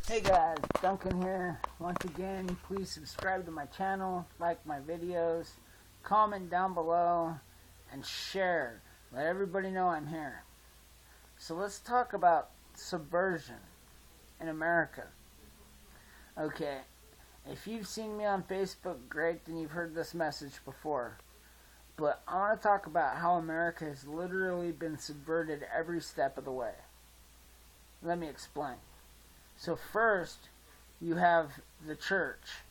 Hey guys, Duncan here. Once again, please subscribe to my channel, like my videos, comment down below, and share. Let everybody know I'm here. So let's talk about subversion in America. Okay, if you've seen me on Facebook, great, then you've heard this message before. But I want to talk about how America has literally been subverted every step of the way. Let me explain. So first, you have the church.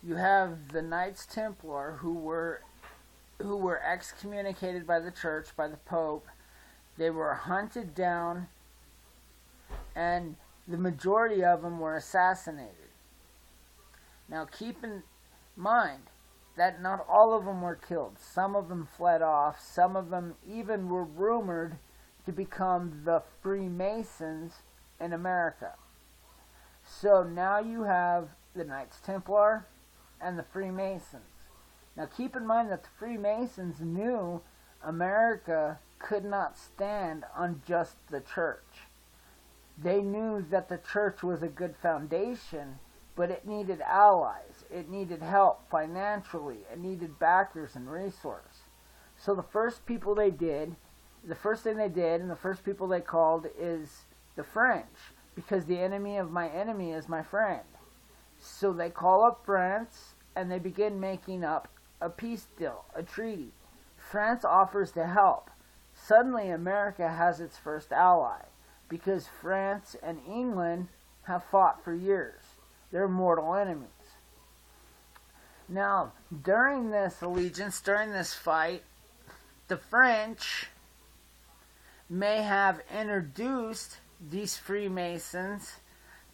You have the Knights Templar who were excommunicated by the church, by the Pope. They were hunted down, and the majority of them were assassinated. Now keep in mind that not all of them were killed. Some of them fled off. Some of them even were rumored to become the Freemasons in America. So now you have the Knights Templar and the Freemasons. Now keep in mind that the Freemasons knew America could not stand on just the church. They knew that the church was a good foundation, but it needed allies. It needed help financially. It needed backers and resources. So the first thing they did, and the first people they called is the French. Because the enemy of my enemy is my friend. So they call up France, and they begin making up a peace deal, a treaty. France offers to help. Suddenly America has its first ally, because France and England have fought for years. They're mortal enemies. Now, during this allegiance, during this fight, the French may have introduced these Freemasons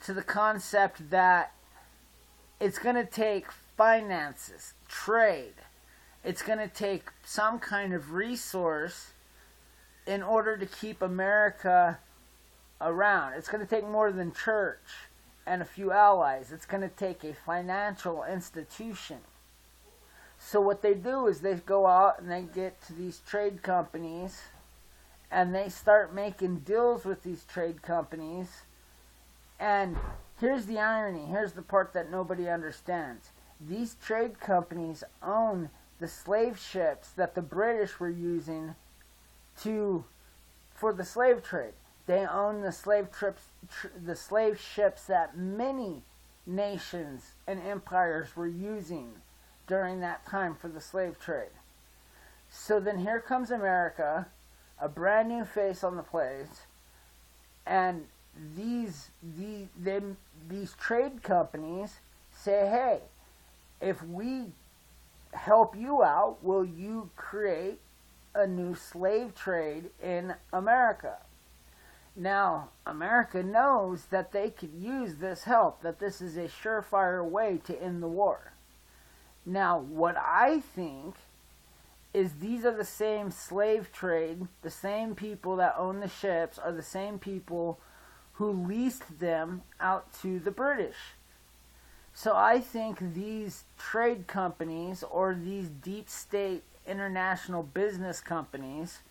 to the concept that it's going to take finances, trade. It's going to take some kind of resource in order to keep America around. It's going to take more than church and a few allies. It's going to take a financial institution. So what they do is they go out and they get to these trade companies, and they start making deals with these trade companies. And here's the irony. Here's the part that nobody understands. These trade companies own the slave ships that the British were using for the slave trade. They own the slave ships that many nations and empires were using during that time for the slave trade. So then here comes America, a brand new face on the place, and these trade companies say, hey, if we help you out, will you create a new slave trade in America? Now, America knows that they could use this help, that this is a surefire way to end the war. Now, what I think is these are the same slave trade, the same people that own the ships are the same people who leased them out to the British. So I think these trade companies, or these deep state international business companies,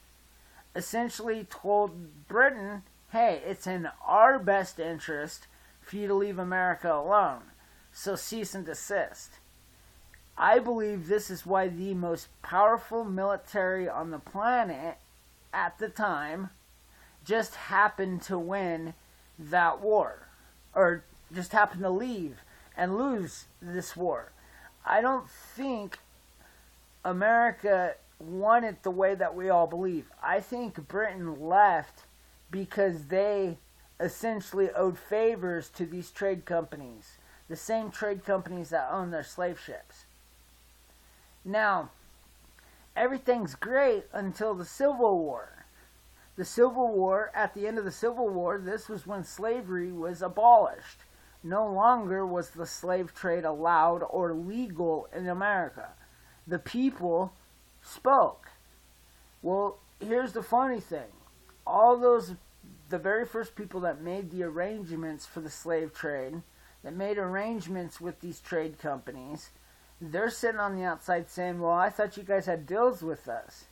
essentially told Britain, hey, it's in our best interest for you to leave America alone, so cease and desist. I believe this is why the most powerful military on the planet at the time just happened to win that war, or just happened to leave and lose this war. I don't think America won it the way that we all believe. I think Britain left because they essentially owed favors to these trade companies, the same trade companies that own their slave ships. Now, everything's great until the Civil War. The Civil War, at the end of the Civil War, this was when slavery was abolished. No longer was the slave trade allowed or legal in America. The people spoke. Well, here's the funny thing. The very first people that made the arrangements for the slave trade, that made arrangements with these trade companies, they're sitting on the outside saying, well, I thought you guys had deals with us.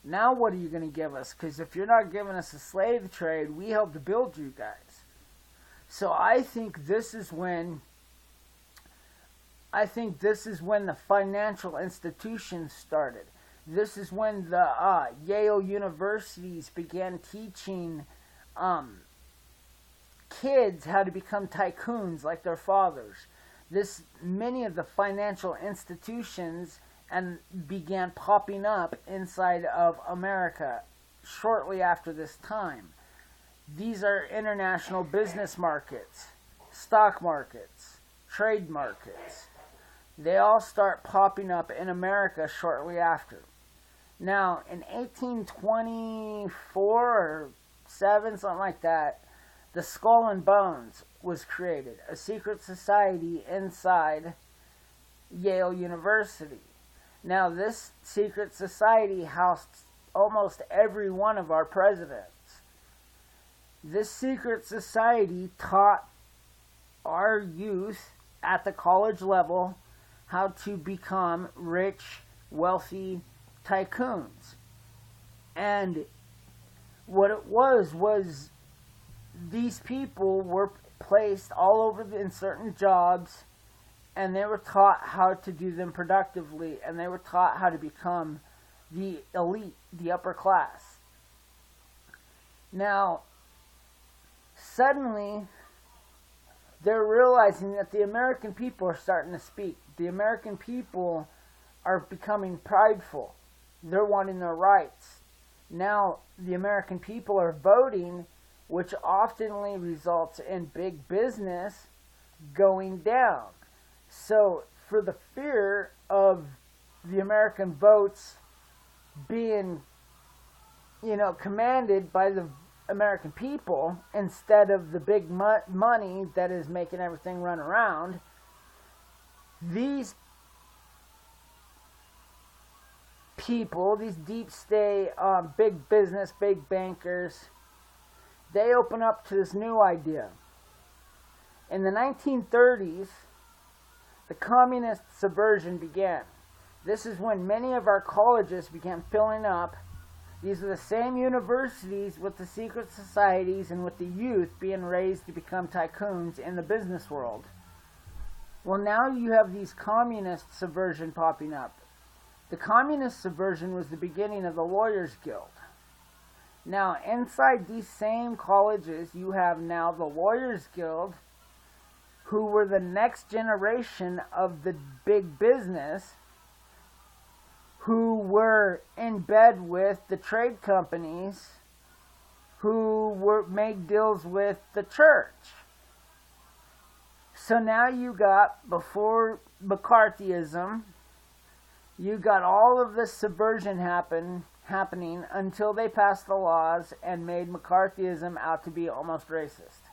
Now what are you going to give us? Because if you're not giving us a slave trade, we helped build you guys. So I think this is when the financial institutions started. This is when the Yale universities began teaching kids how to become tycoons like their fathers. Many of the financial institutions and began popping up inside of America shortly after this time. These are international business markets, stock markets, trade markets. They all start popping up in America shortly after. Now, in 1824 or 7, something like that, the Skull and Bones was created, a secret society inside Yale University. Now, this secret society housed almost every one of our presidents. This secret society taught our youth at the college level how to become rich, wealthy tycoons. And what it was these people were placed all over in certain jobs, and they were taught how to do them productively, and they were taught how to become the elite, the upper class. Now, suddenly, they're realizing that the American people are starting to speak. The American people are becoming prideful. They're wanting their rights. Now, the American people are voting, which oftenly results in big business going down. So, for the fear of the American votes being, commanded by the American people instead of the big money that is making everything run around, these people, these deep state, big business, big bankers, they open up to this new idea. In the 1930s, the communist subversion began. This is when many of our colleges began filling up. These are the same universities with the secret societies and with the youth being raised to become tycoons in the business world. Well, now you have these communist subversion popping up. The communist subversion was the beginning of the Lawyers Guild. Now, inside these same colleges, you have now the Lawyers Guild, who were the next generation of the big business, who were in bed with the trade companies, who made deals with the church. So now you got, before McCarthyism, you got all of this subversion happening until they passed the laws and made McCarthyism out to be almost racist.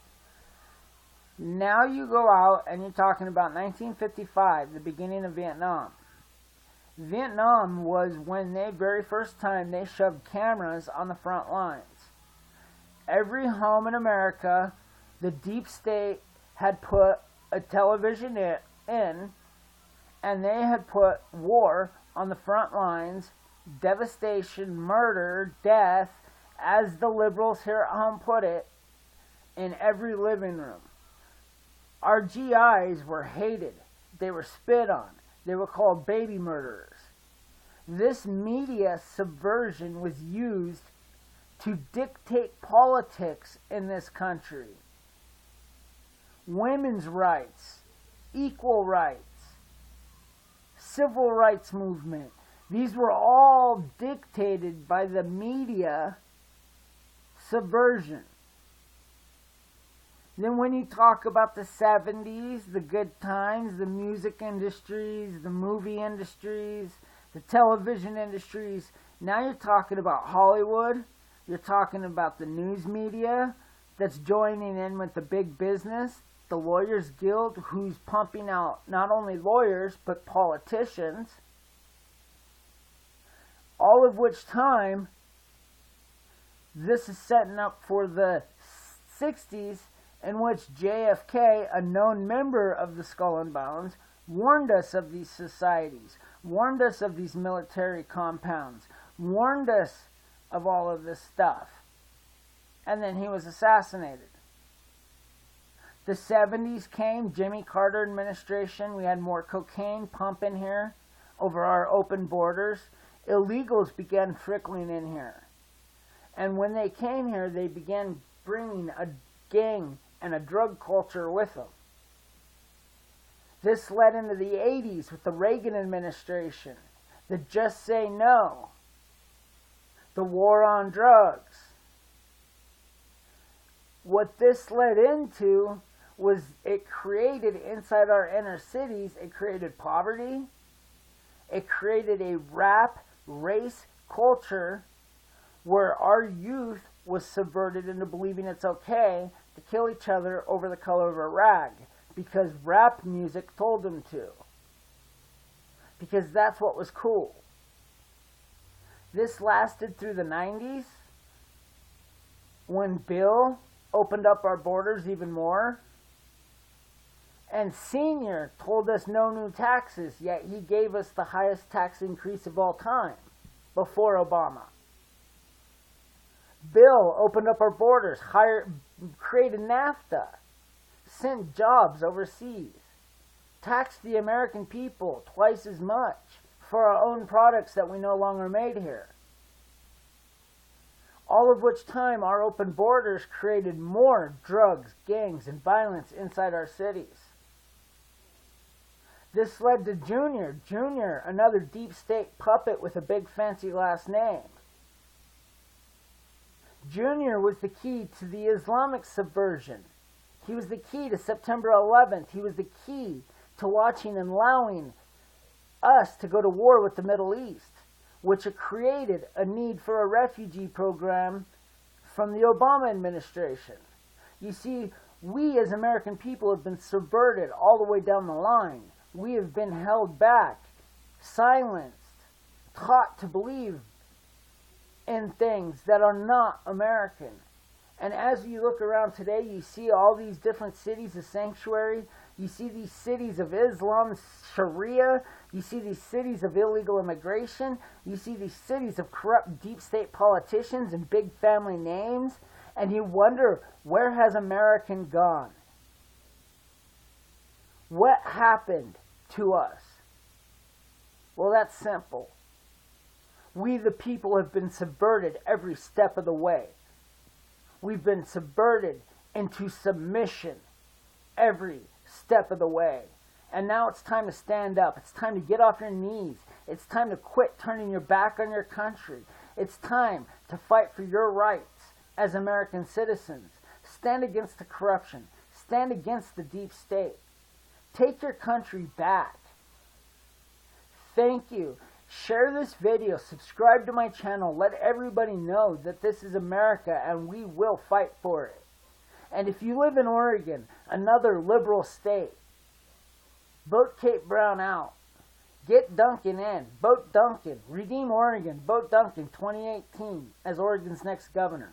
Now you go out and you're talking about 1955, the beginning of Vietnam. Vietnam was when very first time they shoved cameras on the front lines. Every home in America, the deep state had put a television in, and they had put war on the front lines, devastation, murder, death, as the liberals here at home put it, in every living room. Our GIs were hated. They were spit on. They were called baby murderers. This media subversion was used to dictate politics in this country. Women's rights, equal rights, civil rights movement. These were all dictated by the media subversion. Then when you talk about the 70s, the good times, the music industries, the movie industries, the television industries, now you're talking about Hollywood, you're talking about the news media that's joining in with the big business, the Lawyers Guild, who's pumping out not only lawyers, but politicians, all of which time, this is setting up for the 60s, in which JFK, a known member of the Skull and Bones, warned us of these societies, warned us of these military compounds, warned us of all of this stuff. And then he was assassinated. The 70s came, Jimmy Carter administration. We had more cocaine pumping here over our open borders. Illegals began trickling in here. And when they came here, they began bringing a gang and a drug culture with them. This led into the 80s with the Reagan administration, the Just Say No, the war on drugs. What this led into was it created inside our inner cities, it created poverty, it created a rap race culture where our youth was subverted into believing it's okay to kill each other over the color of a rag because rap music told them to. Because that's what was cool. This lasted through the 90s when Bill opened up our borders even more. And Senior told us no new taxes, yet he gave us the highest tax increase of all time before Obama. Bill opened up our borders, created NAFTA, sent jobs overseas, taxed the American people twice as much for our own products that we no longer made here. All of which time our open borders created more drugs, gangs, and violence inside our cities. This led to Junior. Junior, another deep state puppet with a big fancy last name. Junior was the key to the Islamic subversion. He was the key to September 11th. He was the key to watching and allowing us to go to war with the Middle East, which created a need for a refugee program from the Obama administration. You see, we as American people have been subverted all the way down the line. We have been held back, silenced, taught to believe in things that are not American. And as you look around today, you see all these different cities of sanctuary. You see these cities of Islam, Sharia. You see these cities of illegal immigration. You see these cities of corrupt deep state politicians and big family names. And you wonder, where has American gone? What happened to us? Well, that's simple. We, the people, have been subverted every step of the way. We've been subverted into submission every step of the way. And now it's time to stand up. It's time to get off your knees. It's time to quit turning your back on your country. It's time to fight for your rights as American citizens. Stand against the corruption. Stand against the deep state. Take your country back. Thank you. Share this video, subscribe to my channel, let everybody know that this is America and we will fight for it. And if you live in Oregon, another liberal state, vote Kate Brown out. Get Duncan in. Vote Duncan. Redeem Oregon. Vote Duncan 2018 as Oregon's next governor.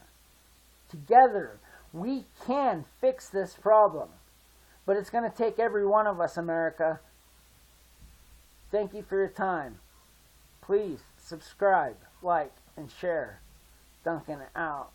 Together, we can fix this problem. But it's going to take every one of us, America. Thank you for your time. Please subscribe, like, and share. Duncan out.